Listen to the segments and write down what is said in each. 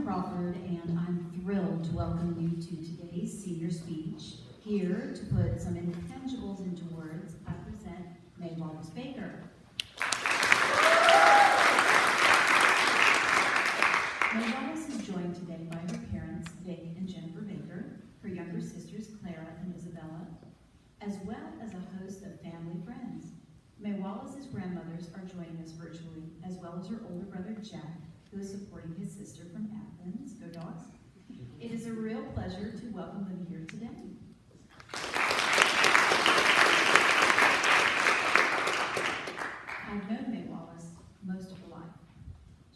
Carolyn Crawford, and I'm thrilled to welcome you to today's senior speech. Here to put some intangibles into words, I present May Wallace Baker. May Wallace is joined today by her parents, Vic and Jennifer Baker, her younger sisters, Clara and Isabella, as well as a host of family friends. May Wallace's grandmothers are joining us virtually, as well as her older brother, Jack, who is supporting his sister from Athens. Go Dogs! It is a real pleasure to welcome them here today. I've known May Wallace most of her life.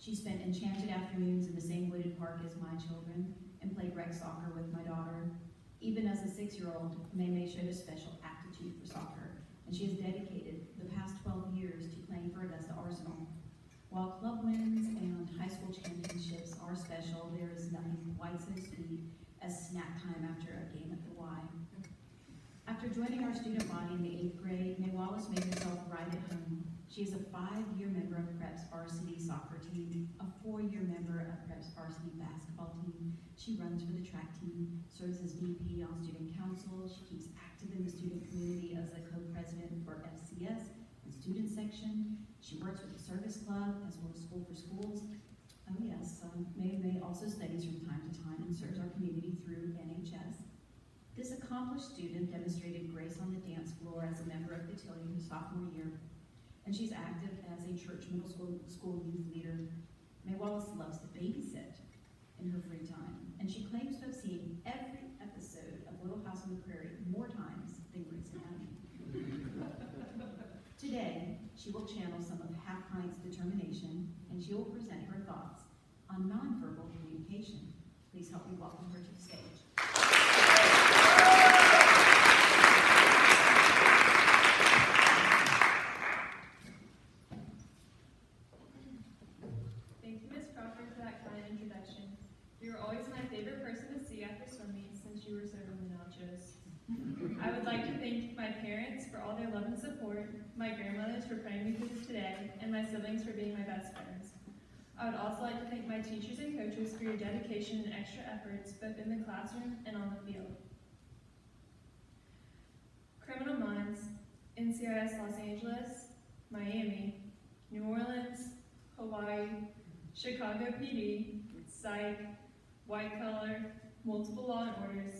She spent enchanted afternoons in the same wooded park as my children and played rec soccer with my daughter. Even as a 6-year-old, May showed a special aptitude for soccer, and she has dedicated the past 12 years to playing for Augusta Arsenal. While club wins and high school championships are special, there is nothing quite so sweet as snack time after a game at the Y. After joining our student body in the 8th grade, May Wallace made herself right at home. She is a 5-year member of Prep's varsity soccer team, a 4-year member of Prep's varsity basketball team. She runs for the track team, serves as VP on student council. She keeps active in the student community as a co-president for FCS and student section. She works with the service club as well as School for Schools. Oh yes, May also studies from time to time and serves our community through NHS. This accomplished student demonstrated grace on the dance floor as a member of Cotillion her sophomore year, and she's active as a church middle school youth leader. May Wallace loves to babysit in her free time, and she claims to have seen every episode of Little House on the Prairie more times than Grey's Anatomy. Today, she will channel some of Half-Pint's determination, and she will present her thoughts on nonverbal communication. Please help me welcome her to the stage. Thank you, Ms. Crawford, for that kind introduction. You were always my favorite person to see after swim meet since you were serving the nachos. I would like to thank my parents for all their love and support, my grandmothers for praying me through today, and my siblings for being my best friends. I would also like to thank my teachers and coaches for your dedication and extra efforts both in the classroom and on the field. Criminal Minds, NCIS Los Angeles, Miami, New Orleans, Hawaii, Chicago PD, Psych, White Collar, multiple law and orders,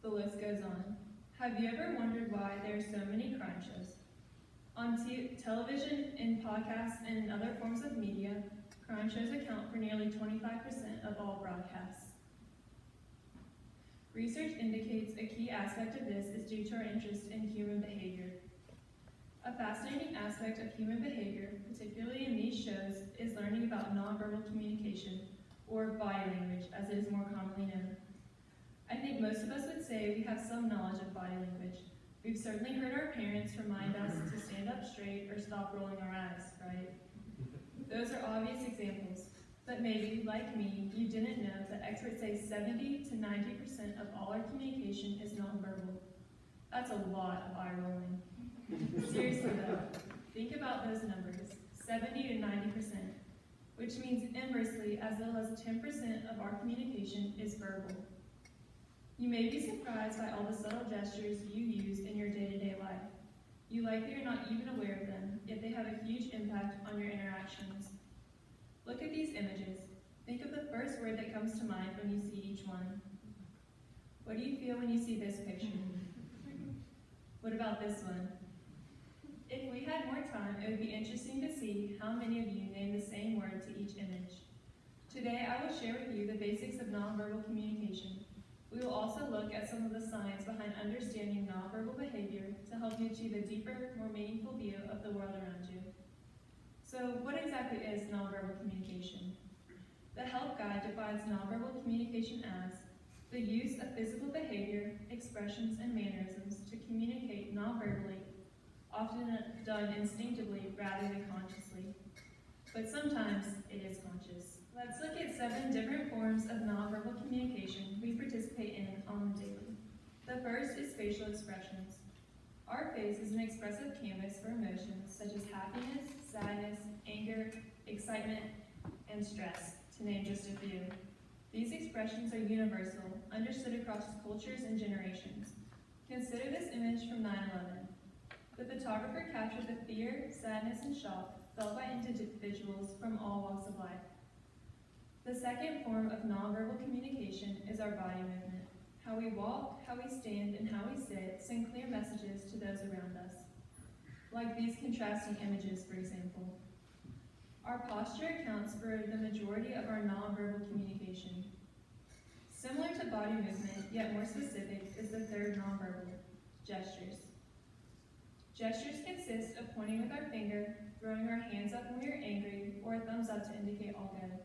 the list goes on. Have you ever wondered why there are so many crime shows? On television, in podcasts, and in other forms of media, crime shows account for nearly 25% of all broadcasts. Research indicates a key aspect of this is due to our interest in human behavior. A fascinating aspect of human behavior, particularly in these shows, is learning about nonverbal communication, or body language, as it is more commonly known. I think most of us would say we have some knowledge of body language. We've certainly heard our parents remind us to stand up straight or stop rolling our eyes, right? Those are obvious examples, but maybe, like me, you didn't know that experts say 70 to 90% of all our communication is nonverbal. That's a lot of eye rolling. Seriously though, think about those numbers, 70 to 90%, which means inversely as little as 10% of our communication is verbal. You may be surprised by all the subtle gestures you use in your day-to-day life. You likely are not even aware of them, yet they have a huge impact on your interactions. Look at these images. Think of the first word that comes to mind when you see each one. What do you feel when you see this picture? What about this one? If we had more time, it would be interesting to see how many of you name the same word to each image. Today, I will share with you the basics of nonverbal communication. We will also look at some of the science behind understanding nonverbal behavior to help you achieve a deeper, more meaningful view of the world around you. So, what exactly is nonverbal communication? The Help Guide defines nonverbal communication as the use of physical behavior, expressions, and mannerisms to communicate nonverbally, often done instinctively rather than consciously. But sometimes it is conscious. Let's look at 7 different forms of nonverbal communication we participate in on the daily. The first is facial expressions. Our face is an expressive canvas for emotions such as happiness, sadness, anger, excitement, and stress, to name just a few. These expressions are universal, understood across cultures and generations. Consider this image from 9/11. The photographer captured the fear, sadness, and shock felt by individuals from all walks of life. The second form of nonverbal communication is our body movement. How we walk, how we stand, and how we sit send clear messages to those around us. Like these contrasting images, for example. Our posture accounts for the majority of our nonverbal communication. Similar to body movement, yet more specific, is the third nonverbal, gestures. Gestures consist of pointing with our finger, throwing our hands up when we are angry, or a thumbs up to indicate all good.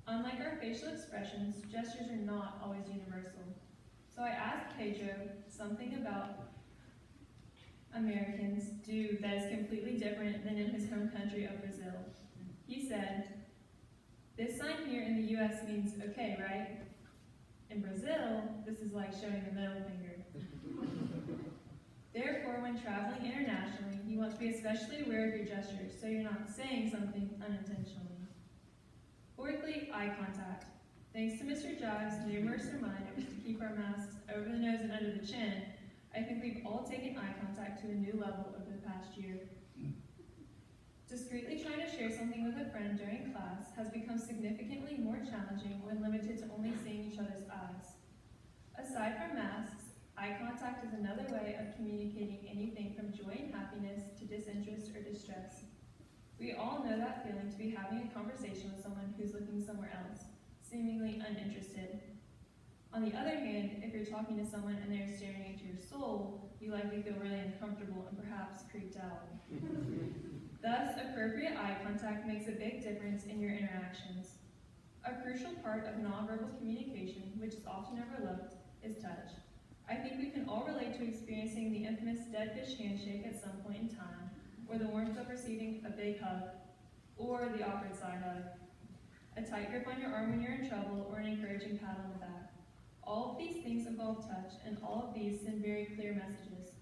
Unlike our facial expressions, gestures are not always universal. So I asked Pedro something about Americans do that is completely different than in his home country of Brazil. He said, "This sign here in the US means okay, right? In Brazil, this is like showing the middle finger." Therefore, when traveling internationally, you want to be especially aware of your gestures so you're not saying something unintentionally. Fourthly, eye contact. Thanks to Mr. Jive's numerous reminders to keep our masks over the nose and under the chin, I think we've all taken eye contact to a new level over the past year. Discreetly trying to share something with a friend during class has become significantly more challenging when limited to only seeing each other's eyes. Aside from masks, eye contact is another way of communicating anything from joy and happiness to disinterest or distress. We all know that feeling to be having a conversation with someone who's looking somewhere else, seemingly uninterested. On the other hand, if you're talking to someone and they're staring into your soul, you likely feel really uncomfortable and perhaps creeped out. Thus, appropriate eye contact makes a big difference in your interactions. A crucial part of nonverbal communication, which is often overlooked, is touch. I think we can all relate to experiencing the infamous dead fish handshake at some point in time, or the warmth of receiving a big hug, or the awkward side hug, a tight grip on your arm when you're in trouble, or an encouraging pat on the back. All of these things involve touch, and all of these send very clear messages.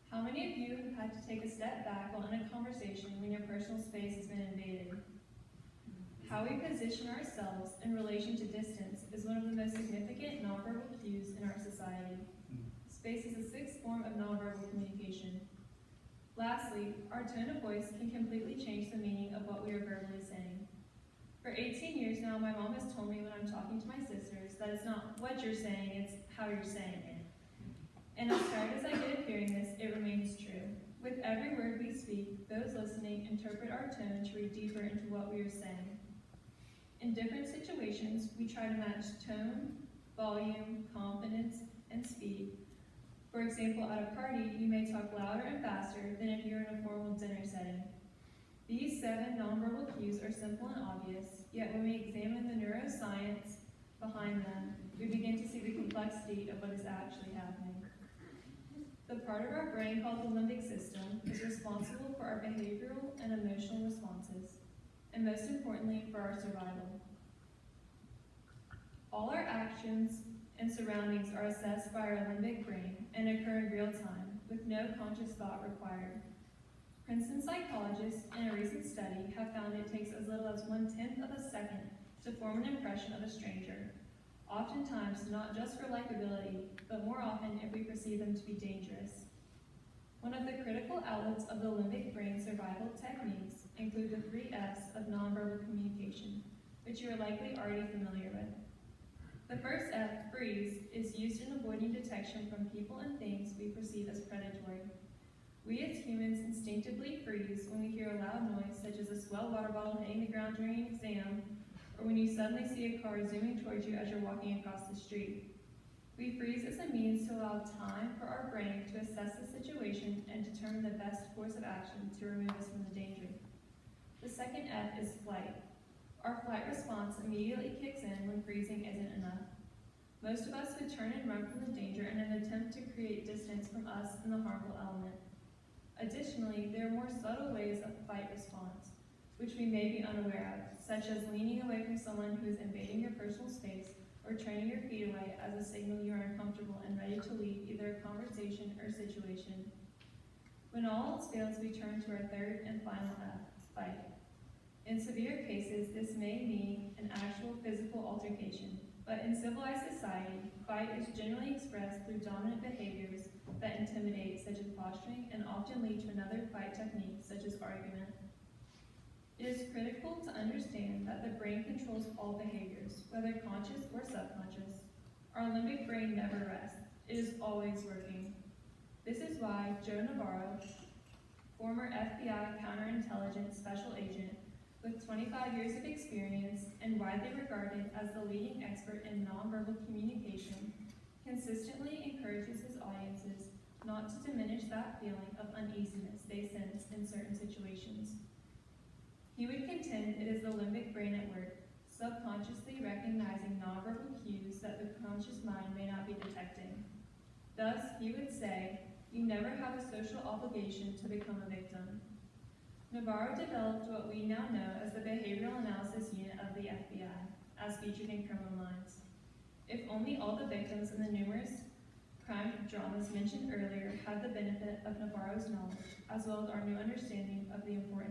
How many of you have had to take a step back while in a conversation when your personal space has been invaded? How we position ourselves in relation to distance is one of the most significant nonverbal cues in our society. Space is the sixth form of nonverbal communication. Lastly, our tone of voice can completely change the meaning of what we are verbally saying. For 18 years now, my mom has told me when I'm talking to my sisters that it's not what you're saying, it's how you're saying it. And as tired as I get of hearing this, it remains true. With every word we speak, those listening interpret our tone to read deeper into what we are saying. In different situations, we try to match tone, volume, confidence, and speed. For example, at a party, you may talk louder and faster than if you're in a formal dinner setting. These 7 nonverbal cues are simple and obvious, yet when we examine the neuroscience behind them, we begin to see the complexity of what is actually happening. The part of our brain called the limbic system is responsible for our behavioral and emotional responses, and most importantly, for our survival. All our actions and surroundings are assessed by our limbic brain and occur in real time, with no conscious thought required. Princeton psychologists, in a recent study, have found it takes as little as 1/10 of a second to form an impression of a stranger, oftentimes not just for likability, but more often if we perceive them to be dangerous. One of the critical outlets of the limbic brain survival techniques include the 3 F's of nonverbal communication, which you are likely already familiar with. The first F, freeze, is used in avoiding detection from people and things we perceive as predatory. We as humans instinctively freeze when we hear a loud noise, such as a swell water bottle hitting the ground during an exam, or when you suddenly see a car zooming towards you as you're walking across the street. We freeze as a means to allow time for our brain to assess the situation and determine the best course of action to remove us from the danger. The second F is flight. Our flight response immediately kicks in when freezing isn't enough. Most of us would turn and run from the danger in an attempt to create distance from us and the harmful element. Additionally, there are more subtle ways of fight response, which we may be unaware of, such as leaning away from someone who is invading your personal space or turning your feet away as a signal you are uncomfortable and ready to leave either a conversation or situation. When all else fails, we turn to our third and final F, fight. In severe cases, this may mean an actual physical altercation, but in civilized society, fight is generally expressed through dominant behaviors that intimidate, such as posturing, and often lead to another fight technique, such as argument. It is critical to understand that the brain controls all behaviors, whether conscious or subconscious. Our limbic brain never rests. It is always working. This is why Joe Navarro, former FBI counterintelligence special agent with 25 years of experience and widely regarded as the leading expert in nonverbal communication, consistently encourages his audiences not to diminish that feeling of uneasiness they sense in certain situations. He would contend it is the limbic brain at work, subconsciously recognizing nonverbal cues that the conscious mind may not be detecting. Thus, he would say, you never have a social obligation to become a victim. Navarro developed what we now know as the Behavioral Analysis Unit of the FBI, as featured in Criminal Minds. If only all the victims in the numerous crime dramas mentioned earlier had the benefit of Navarro's knowledge, as well as our new understanding of the important